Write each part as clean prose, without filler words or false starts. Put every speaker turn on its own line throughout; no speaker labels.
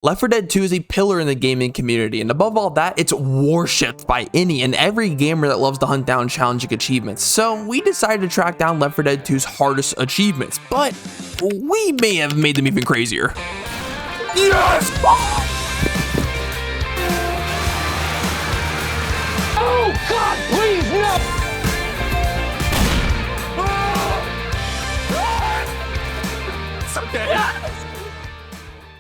Left 4 Dead 2 is a pillar in the gaming community, and above all that, it's worshipped by any and every gamer that loves to hunt down challenging achievements. So we decided to track down Left 4 Dead 2's hardest achievements, but we may have made them even crazier. Yes!
Oh God, please no!
It's okay.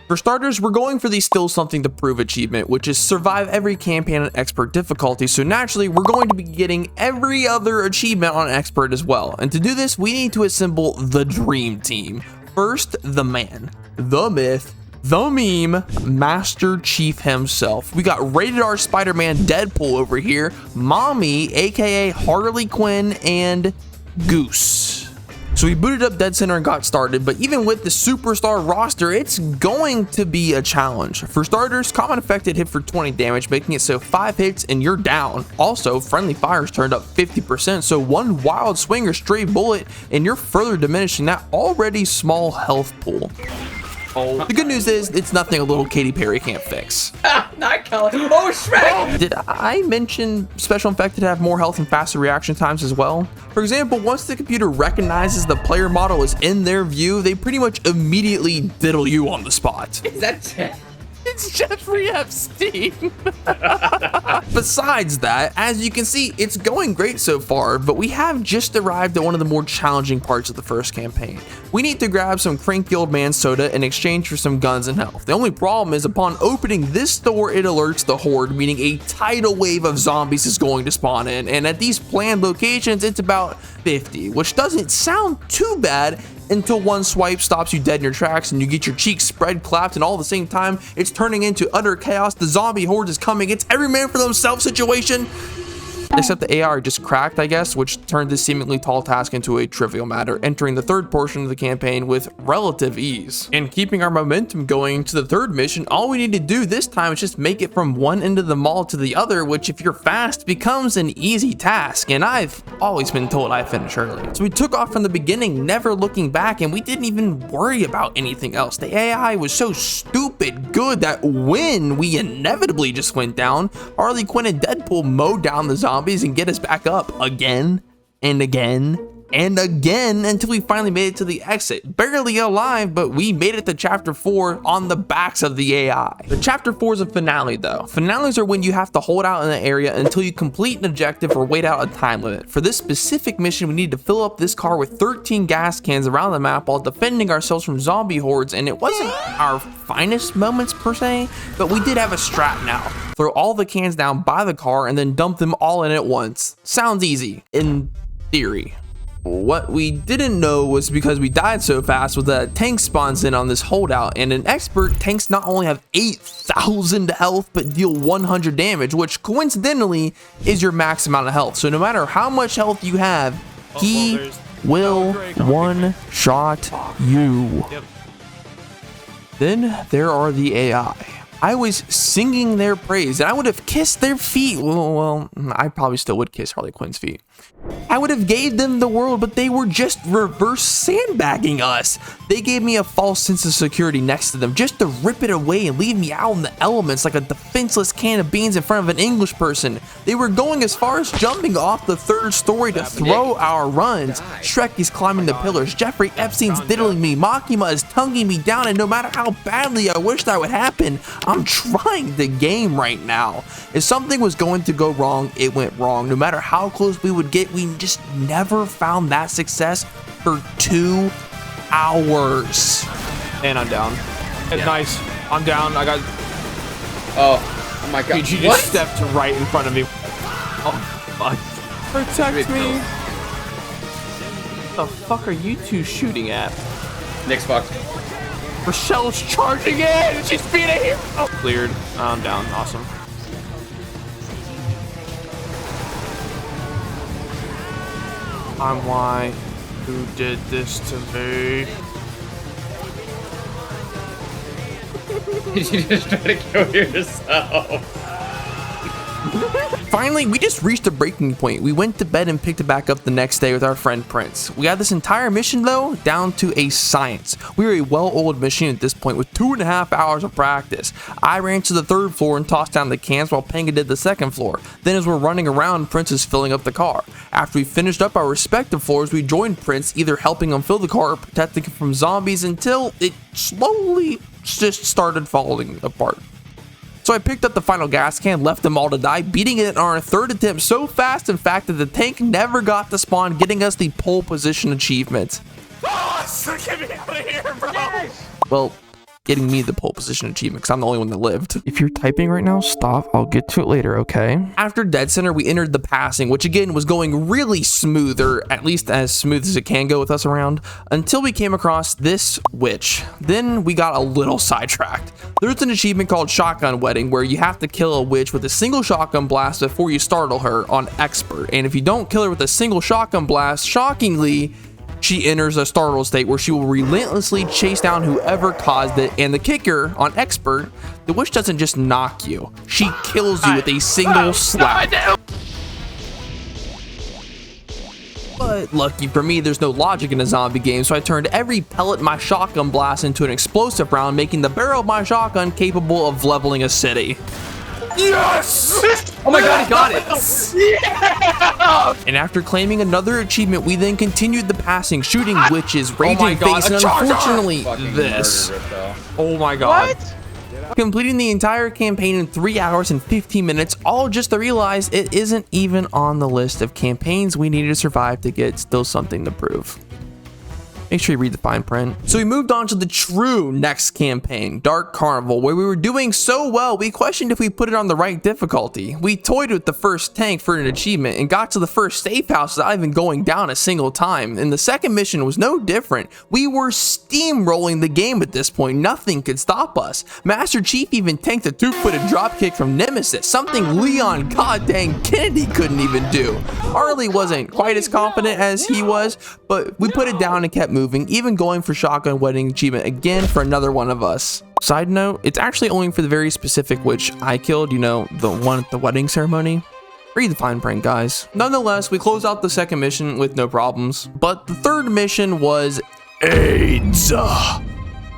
For starters, we're going for the Still Something to Prove achievement, which is survive every campaign on expert difficulty, so naturally we're going to be getting every other achievement on expert as well. And to do this, we need to assemble the dream team. First, the man, the myth, the meme, Master Chief himself. We got Rated R Spider-Man Deadpool over here, Mommy, aka Harley Quinn, and Goose. So we booted up Dead Center and got started, but even with the superstar roster, it's going to be a challenge. For starters, Common Affected hit for 20 damage, making it so 5 hits and you're down. Also, Friendly Fires turned up 50%, so one wild swing or stray bullet and you're further diminishing that already small health pool. The good news is, it's nothing a little Katy Perry can't fix.
Not Kelly. Oh, Shrek!
Did I mention Special Infected have more health and faster reaction times as well? For example, once the computer recognizes the player model is in their view, they pretty much immediately diddle you on the spot.
Is that
It's Jeffrey Epstein. Besides that, as you can see, it's going great so far, but we have just arrived at one of the more challenging parts of the first campaign. We need to grab some cranky old man soda in exchange for some guns and health. The only problem is upon opening this door, it alerts the horde, meaning a tidal wave of zombies is going to spawn in, and at these planned locations, it's about 50, which doesn't sound too bad until one swipe stops you dead in your tracks and you get your cheeks spread clapped, and all at the same time it's turning into utter chaos. The zombie horde is coming. It's every man for themselves situation. Except the AR just cracked, I guess, which turned this seemingly tall task into a trivial matter, entering the third portion of the campaign with relative ease. And keeping our momentum going to the third mission, all we need to do this time is just make it from one end of the mall to the other, which if you're fast becomes an easy task, and I've always been told I finish early. So we took off from the beginning, never looking back, and we didn't even worry about anything else. The AI was so stupid good that when we inevitably just went down, Harley Quinn and Deadpool mowed down the zombies and get us back up again and again and again until we finally made it to the exit. Barely alive, but we made it to chapter 4 on the backs of the AI. The chapter 4 is a finale though. Finales are when you have to hold out in an area until you complete an objective or wait out a time limit. For this specific mission, we need to fill up this car with 13 gas cans around the map while defending ourselves from zombie hordes, and it wasn't our finest moments per se, but we did have a strat now. Throw all the cans down by the car and then dump them all in at once. Sounds easy, in theory. What we didn't know was because we died so fast was that a tank spawns in on this holdout, and an expert, tanks not only have 8,000 health but deal 100 damage, which coincidentally is your max amount of health. So no matter how much health you have, he will one-shot you. Then there are the AI. I was singing their praise, and I would have kissed their feet. Well, I probably still would kiss Harley Quinn's feet. I would have gave them the world, but they were just reverse sandbagging us. They gave me a false sense of security next to them just to rip it away and leave me out in the elements like a defenseless can of beans in front of an English person. They were going as far as jumping off the 3rd story to throw our runs. Shrek is climbing the pillars. Jeffrey Epstein's diddling me. Makima is tonguing me down, and no matter how badly I wish that would happen, I'm trying the game right now. If something was going to go wrong, it went wrong. No matter how close we would get, we just never found that success for 2 hours.
And I'm down. It's nice. I'm down. I got.
Oh my God.
Dude, you just stepped right in front of me. Oh, fuck. Protect me. What the fuck are you two shooting at?
Nick's fucked.
Rochelle's charging in. She's being a hero. Oh, cleared. I'm down. Awesome. I'm why. Who did this to me?
Did you just try to kill yourself?
finally, we just reached a breaking point. We went to bed and picked it back up the next day with our friend Prince. We got this entire mission though down to a science. We were a well-oiled machine at this point with 2.5 hours of practice. I ran to the 3rd floor and tossed down the cans while Panga did the 2nd floor. Then as we're running around, Prince is filling up the car. After we finished up our respective floors, we joined Prince, either helping him fill the car or protecting him from zombies until it slowly just started falling apart. So I picked up the final gas can, left them all to die, beating it on our 3rd attempt so fast, in fact, that the tank never got to spawn, getting us the pole position achievement.
Oh, get me out of here, bro. Yes.
Well, getting me the pole position achievement because I'm the only one that lived. If you're typing right now, stop. I'll get to it later, okay? After Dead Center, we entered the passing, which again was going really smooth, or at least as smooth as it can go with us around, until we came across this witch. Then we got a little sidetracked. There's an achievement called Shotgun Wedding where you have to kill a witch with a single shotgun blast before you startle her on Expert. And if you don't kill her with a single shotgun blast, shockingly, she enters a startle state where she will relentlessly chase down whoever caused it. And the kicker on Expert, the witch doesn't just knock you, she kills you with a single slap. But lucky for me, there's no logic in a zombie game, so I turned every pellet in my shotgun blast into an explosive round, making the barrel of my shotgun capable of leveling a city.
Yes!
Oh my god, he got it!
Yeah!
And after claiming another achievement, we then continued the passing, shooting witches, raging
God,
face, and
a charger!
unfortunately,
Fucking
this.
murdered it, though.
Oh my god.
What?
Completing the entire campaign in 3 hours and 15 minutes, all just to realize it isn't even on the list of campaigns we needed to survive to get still something to prove. Make sure you read the fine print. So we moved on to the true next campaign, Dark Carnival, where we were doing so well, we questioned if we put it on the right difficulty. We toyed with the first tank for an achievement and got to the first safe house without even going down a single time. And the second mission was no different. We were steamrolling the game at this point. Nothing could stop us. Master Chief even tanked a 2-footed dropkick from Nemesis, something Leon goddamn Kennedy couldn't even do. Harley wasn't quite as confident as he was, but we put it down and kept moving, even going for Shotgun Wedding achievement again for another one of us. Side note, it's actually only for the very specific witch I killed, you know, the one at the wedding ceremony. Read the fine print, guys. Nonetheless, we closed out the second mission with no problems, but the third mission was AIDS.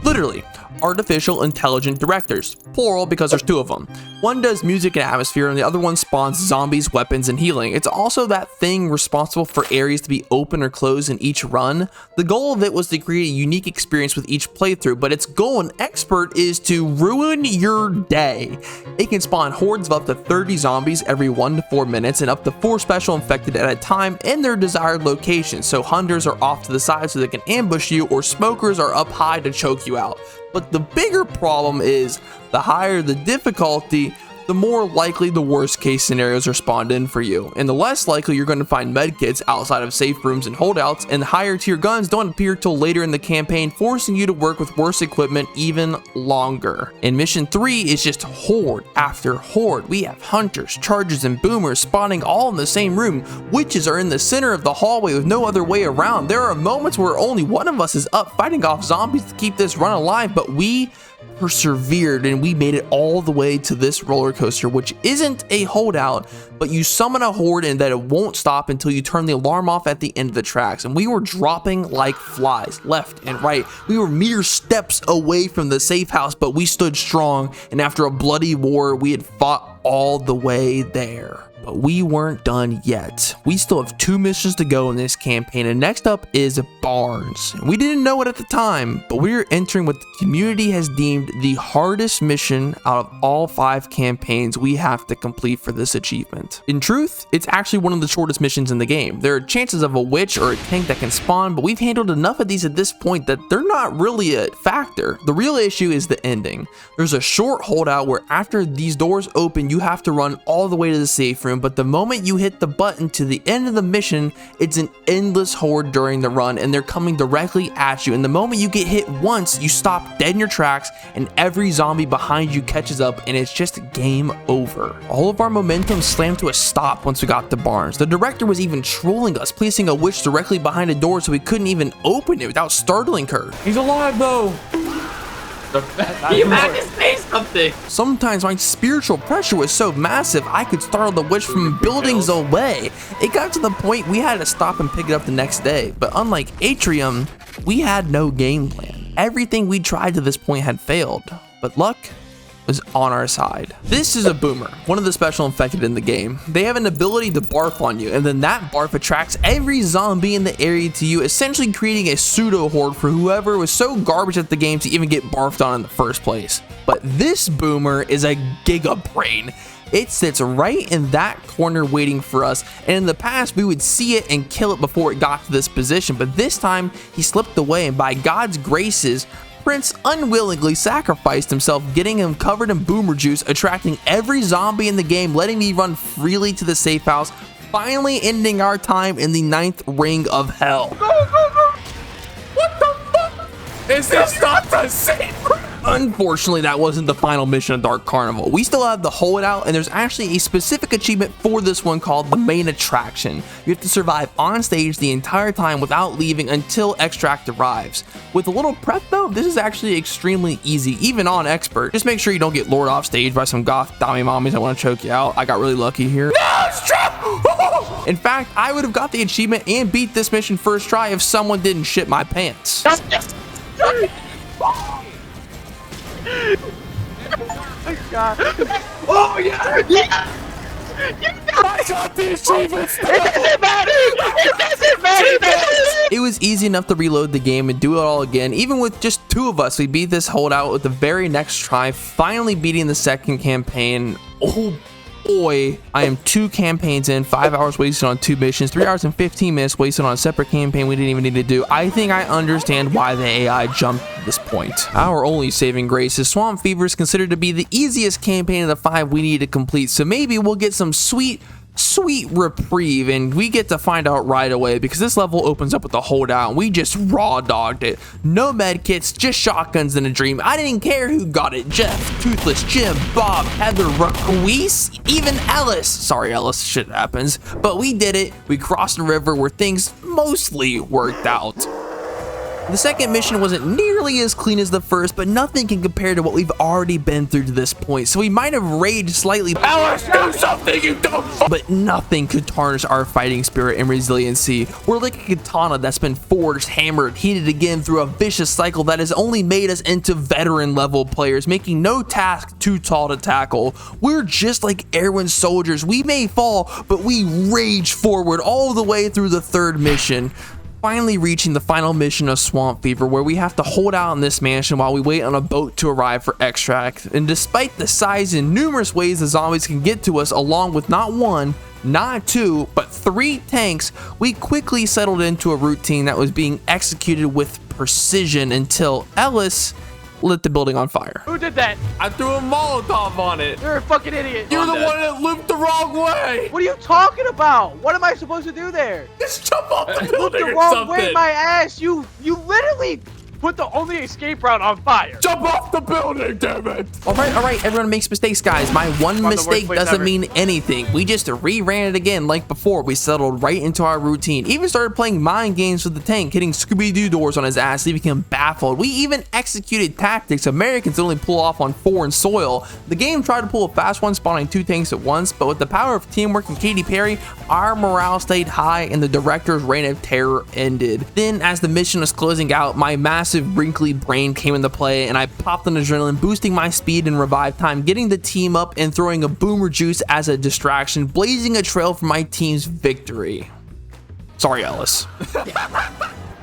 Literally, artificial intelligent directors, plural because there's 2 of them. One does music and atmosphere and the other one spawns zombies, weapons, and healing. It's also that thing responsible for areas to be open or closed in each run. The goal of it was to create a unique experience with each playthrough, but its goal in Expert is to ruin your day. It can spawn hordes of up to 30 zombies every 1 to 4 minutes and up to 4 special infected at a time in their desired location, so hunters are off to the side so they can ambush you, or smokers are up high to choke you out. But the bigger problem is, the higher the difficulty, the more likely the worst case scenarios are spawned in for you, and the less likely you're going to find medkits outside of safe rooms and holdouts, and higher tier guns don't appear till later in the campaign, forcing you to work with worse equipment even longer. And mission 3 is just horde after horde. We have hunters, chargers, and boomers spawning all in the same room. Witches are in the center of the hallway with no other way around. There are moments where only one of us is up fighting off zombies to keep this run alive, but we persevered and we made it all the way to this roller coaster, which isn't a holdout, but you summon a horde and that it won't stop until you turn the alarm off at the end of the tracks. And we were dropping like flies left and right. We were mere steps away from the safe house, but we stood strong, and after a bloody war we had fought all the way there. But we weren't done yet. We still have 2 missions to go in this campaign, and next up is Barns. We didn't know it at the time, but we're entering what the community has deemed the hardest mission out of all 5 campaigns we have to complete for this achievement. In truth, it's actually one of the shortest missions in the game. There are chances of a witch or a tank that can spawn, but we've handled enough of these at this point that they're not really a factor. The real issue is the ending. There's a short holdout where after these doors open, you have to run all the way to the safe room, but the moment you hit the button to the end of the mission, it's an endless horde during the run, and they're coming directly at you. And the moment you get hit once, you stop dead in your tracks, and every zombie behind you catches up, and it's just game over. All of our momentum slammed to a stop once we got to Barnes. The director was even trolling us, placing a witch directly behind a door so we couldn't even open it without startling her.
He's alive though.
You had to say something.
Sometimes my spiritual pressure was so massive I could startle the witch from buildings away. It got to the point we had to stop and pick it up the next day. But unlike Atrium, we had no game plan. Everything we tried to this point had failed, but luck was on our side. This is a boomer, one of the special infected in the game. They have an ability to barf on you, and then that barf attracts every zombie in the area to you, essentially creating a pseudo horde for whoever was so garbage at the game to even get barfed on in the first place. But this boomer is a giga brain. It sits right in that corner waiting for us, and in the past we would see it and kill it before it got to this position, but this time he slipped away, and by God's graces, Prince unwillingly sacrificed himself, getting him covered in boomer juice, attracting every zombie in the game, letting me run freely to the safe house, finally ending our time in the 9th ring of hell.
Go, go, go. What the fuck? Is this not the same?
Unfortunately, that wasn't the final mission of Dark Carnival. We still have the holdout, and there's actually a specific achievement for this one called the main attraction. You have to survive on stage the entire time without leaving until extract arrives. With a little prep though, this is actually extremely easy, even on expert. Just make sure you don't get lured off stage by some goth dummy mommies that want to choke you out. I got really lucky here.
No, it's true.
In fact, I would have got the achievement and beat this mission first try if someone didn't shit my pants.
Oh yeah! Yeah!
I got the achievement.
It doesn't matter! It doesn't matter!
It was easy enough to reload the game and do it all again. Even with just 2 of us, we beat this holdout with the very next try, finally beating the second campaign. Oh boy, I am 2 campaigns in, 5 hours wasted on 2 missions, 3 hours and 15 minutes wasted on a separate campaign we didn't even need to do. I think I understand why the AI jumped at this point. Our only saving grace is Swamp Fever is considered to be the easiest campaign of the 5 we need to complete, so maybe we'll get some sweet reprieve, and we get to find out right away because this level opens up with the holdout and we just raw dogged it. No med kits, just shotguns in a dream. I didn't care who got it. Jeff, Toothless, Jim, Bob, Heather, Raquise, even Ellis. Sorry Ellis, shit happens. But we did it. We crossed the river where things mostly worked out. The second mission wasn't nearly as clean as the first, but nothing can compare to what we've already been through to this point, so we might have raged slightly,
Alice, do something, you don't.
but nothing could tarnish our fighting spirit and resiliency. We're like a katana that's been forged, hammered, heated again through a vicious cycle that has only made us into veteran level players, making no task too tall to tackle. We're just like Erwin soldiers. We may fall, but we rage forward all the way through the 3rd mission. Finally reaching the final mission of Swamp Fever, where we have to hold out in this mansion while we wait on a boat to arrive for extract. And despite the size and numerous ways the zombies can get to us, along with not 1, not 2, but 3 tanks, we quickly settled into a routine that was being executed with precision until Ellis lit the building on fire.
Who did that?
I threw a Molotov on it.
You're a fucking idiot.
You're the one that looped the wrong way.
What are you talking about? What am I supposed to do there?
Just jump off the
Look
building
the
or
wrong
something.
way, my ass. You literally put the only escape route on fire.
Jump off the building, damn it.
All right, everyone makes mistakes, guys. My one mistake doesn't mean anything. We just reran it again like before. We settled right into our routine. Even started playing mind games with the tank, hitting Scooby-Doo doors on his ass, leaving him baffled. We even executed tactics Americans only pull off on foreign soil. The game tried to pull a fast one, spawning 2 tanks at once, but with the power of teamwork and Katy Perry, our morale stayed high and the director's reign of terror ended. Then, as the mission was closing out, my massive wrinkly brain came into play and I popped an adrenaline, boosting my speed and revive time, getting the team up and throwing a boomer juice as a distraction, blazing a trail for my team's victory. Sorry, Ellis.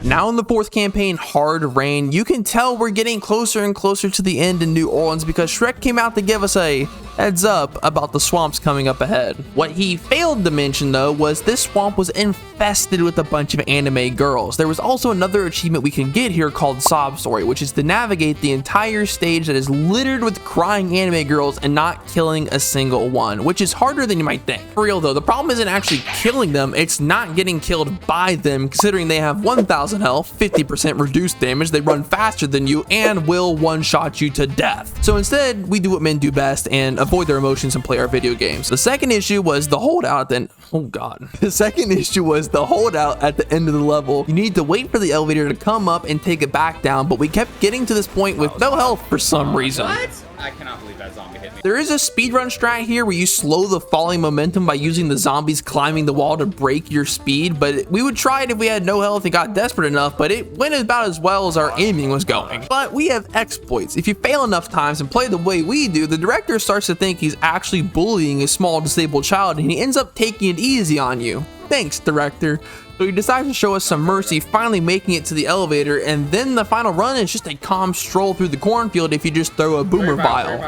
Now in the 4th campaign, Hard Rain, you can tell we're getting closer and closer to the end in New Orleans because Shrek came out to give us a heads up about the swamps coming up ahead. What he failed to mention though was this swamp was infested with a bunch of anime girls. There was also another achievement we can get here called Sob Story, which is to navigate the entire stage that is littered with crying anime girls and not killing a single one, which is harder than you might think. For real though, the problem isn't actually killing them, it's not getting killed by them, considering they have 1,000 health, 50% reduced damage, they run faster than you, and will one-shot you to death. So instead, we do what men do best and avoid their emotions and play our video games. The second issue was the holdout then. Oh God. The second issue was the holdout at the end of the level. You need to wait for the elevator to come up and take it back down, but we kept getting to this point with no health for some reason.
What? I cannot believe that zombie hit me.
There is a speedrun strat here where you slow the falling momentum by using the zombies climbing the wall to break your speed, but we would try it if we had no health and got desperate enough, but it went about as well as our aiming was going. But we have exploits. If you fail enough times and play the way we do, the director starts to think he's actually bullying a small disabled child and he ends up taking it easy on you. Thanks, director. So he decides to show us some mercy, finally making it to the elevator, and then the final run is just a calm stroll through the cornfield if you just throw a boomer vial.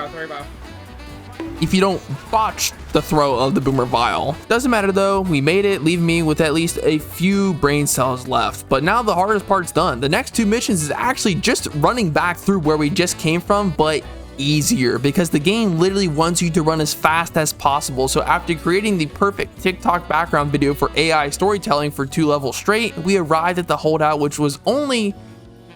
If you don't botch the throw of the boomer vial. Doesn't matter though, we made it, leaving me with at least a few brain cells left. But now the hardest part's done. The next two missions is actually just running back through where we just came from, but easier because the game literally wants you to run as fast as possible. So after creating the perfect TikTok background video for AI storytelling for 2 levels straight, we arrived at the holdout, which was only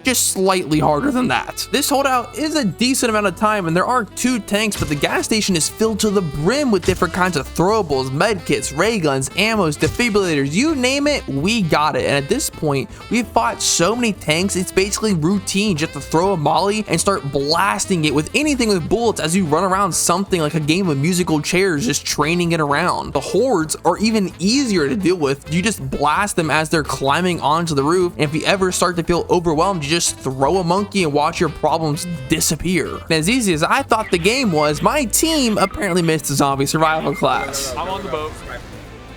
just slightly harder than that. This holdout is a decent amount of time and there are 2 tanks, but the gas station is filled to the brim with different kinds of throwables, med kits, ray guns, ammos, defibrillators, you name it, we got it. And at this point, we've fought so many tanks, it's basically routine just to throw a molly and start blasting it with anything with bullets as you run around something like a game of musical chairs, just training it around. The hordes are even easier to deal with. You just blast them as they're climbing onto the roof, and if you ever start to feel overwhelmed, you just throw a monkey and watch your problems disappear. And as easy as I thought the game was, my team apparently missed the zombie survival class.
I'm on the boat.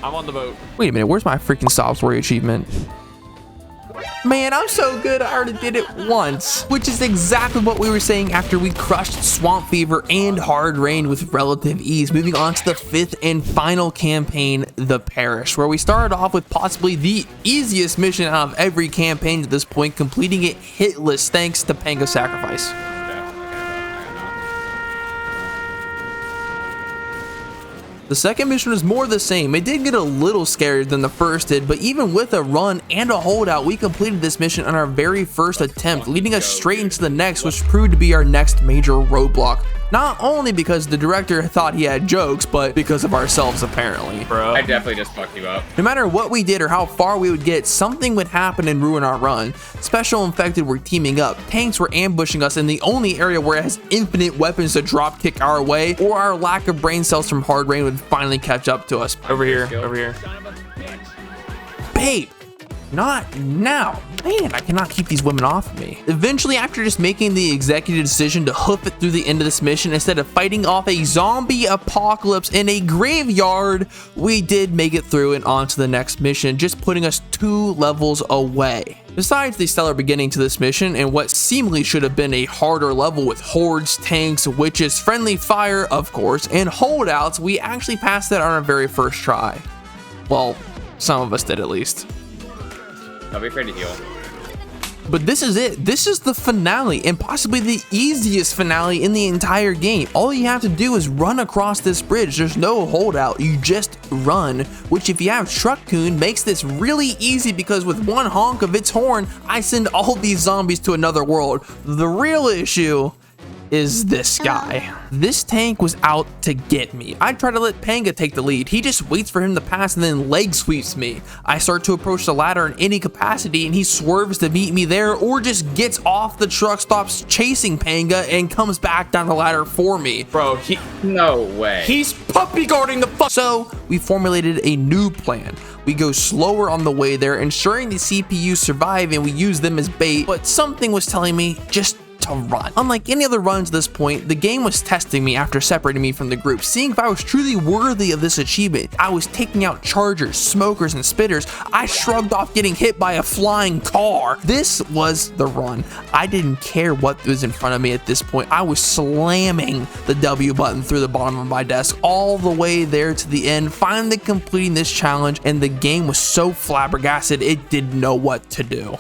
I'm on the boat.
Wait a minute, where's my freaking sob story achievement? Man, I'm so good, I already did it once, which is exactly what we were saying after we crushed Swamp Fever and Hard Rain with relative ease. Moving on to the 5th and final campaign, the Parish, where we started off with possibly the easiest mission out of every campaign to this point, completing it hitless thanks to Panga's sacrifice. The second mission was more the same. It did get a little scarier than the first did, but even with a run and a holdout, we completed this mission on our very first attempt, leading us straight into the next, which proved to be our next major roadblock. Not only because the director thought he had jokes, but because of ourselves apparently.
Bro.
I definitely just fucked you up.
No matter what we did or how far we would get, something would happen and ruin our run. Special Infected were teaming up, tanks were ambushing us in the only area where it has infinite weapons to drop kick our way, or our lack of brain cells from Hard Rain would finally catch up to us.
Over here, over here.
Babe, not now. Man, I cannot keep these women off of me. Eventually, after just making the executive decision to hoof it through the end of this mission instead of fighting off a zombie apocalypse in a graveyard, we did make it through and on to the next mission, just putting us 2 levels away. Besides the stellar beginning to this mission and what seemingly should have been a harder level with hordes, tanks, witches, friendly fire, of course, and holdouts, we actually passed it on our very first try. Well, some of us did at least.
Don't be afraid to heal.
But this is it. This is the finale and possibly the easiest finale in the entire game. All you have to do is run across this bridge. There's no holdout. You just run, which if you have Truck-kun makes this really easy because with one honk of its horn, I send all these zombies to another world. The real issue is this guy. This tank was out to get me. I try to let Panga take the lead. He just waits for him to pass and then leg sweeps me. I start to approach the ladder in any capacity and he swerves to meet me there or just gets off the truck, stops chasing Panga and comes back down the ladder for me.
Bro,
No way.
he's puppy guarding the fuck.
So we formulated a new plan. We go slower on the way there, ensuring the CPUs survive and we use them as bait, but something was telling me just to run. Unlike any other runs at this point, the game was testing me after separating me from the group, seeing if I was truly worthy of this achievement. I was taking out chargers, smokers, and spitters. I shrugged off getting hit by a flying car. This was the run. I didn't care what was in front of me at this point. I was slamming the W button through the bottom of my desk all the way there to the end, finally completing this challenge, and the game was so flabbergasted it didn't know what to do.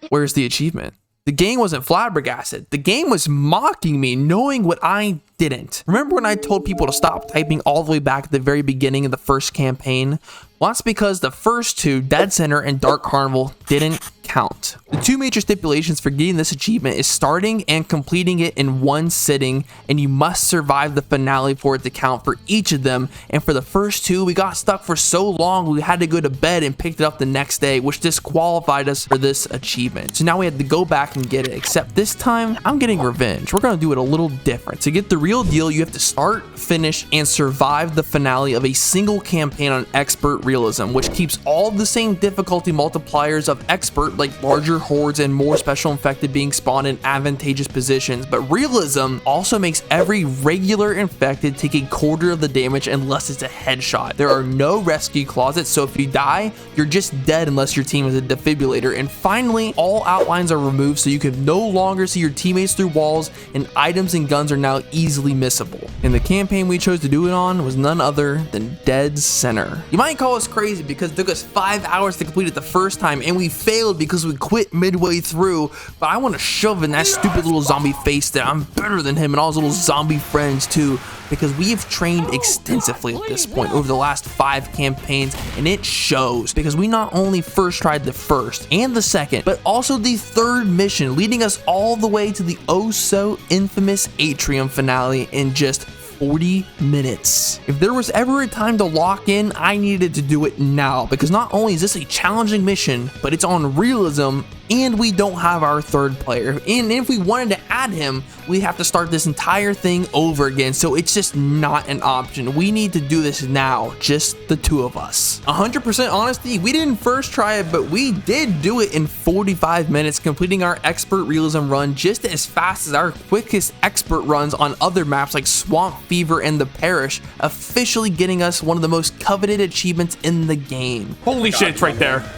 Where's the achievement? The game wasn't flabbergasted. The game was mocking me, knowing what I didn't. Remember when I told people to stop typing all the way back at the very beginning of the first campaign? Well, that's because the first two, Dead Center and Dark Carnival, didn't count. The two major stipulations for getting this achievement is starting and completing it in one sitting, and you must survive the finale for it to count for each of them. And for the first two, we got stuck for so long we had to go to bed and picked it up the next day, which disqualified us for this achievement. So now we had to go back and get it, except this time I'm getting revenge. We're gonna do it a little different. To get the real deal, you have to start, finish, and survive the finale of a single campaign on Expert Realism, which keeps all the same difficulty multipliers of Expert, like larger hordes and more special infected being spawned in advantageous positions, but Realism also makes every regular infected take a quarter of the damage unless it's a headshot. There are no rescue closets, so if you die, you're just dead unless your team is a defibrillator. And finally, all outlines are removed so you can no longer see your teammates through walls, and items and guns are now easily missable. And the campaign we chose to do it on was none other than Dead Center. You might call us crazy because it took us 5 hours to complete it the first time, and we failed because we quit midway through, but I want to shove in that stupid little zombie face that I'm better than him and all his little zombie friends too, because we have trained extensively at this point over the last 5 campaigns, and it shows, because we not only first tried the first and the second, but also the third mission, leading us all the way to the oh so infamous Atrium finale in just 40 minutes. If there was ever a time to lock in, I needed to do it now, because not only is this a challenging mission, but it's on Realism, and we don't have our third player. And if we wanted to add him, we have to start this entire thing over again, so it's just not an option. We need to do this now, just the two of us. 100% honesty, we didn't first try it, but we did do it in 45 minutes, completing our Expert Realism run just as fast as our quickest Expert runs on other maps like Swamp Fever and the Parish, officially getting us one of the most coveted achievements in the game.
Holy shit, it's right there.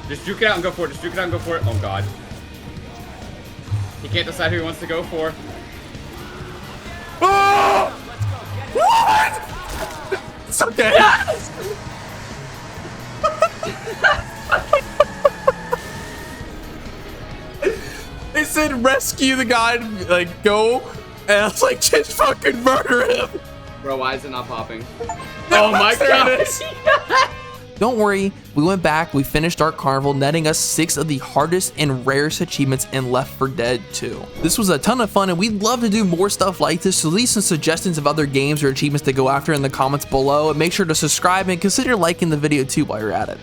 Just juke it out and go for it. Just juke it out and go for it. Oh god. He can't decide who he wants to go for.
Oh! What? It's okay.
Yes!
They said rescue the guy, like go, and I was like, just fucking murder him.
Bro, why is it not popping?
Oh my god.
Don't worry, we went back, we finished Dark Carnival, netting us 6 of the hardest and rarest achievements in Left 4 Dead 2. This was a ton of fun, and we'd love to do more stuff like this, so leave some suggestions of other games or achievements to go after in the comments below, and make sure to subscribe and consider liking the video too while you're at it.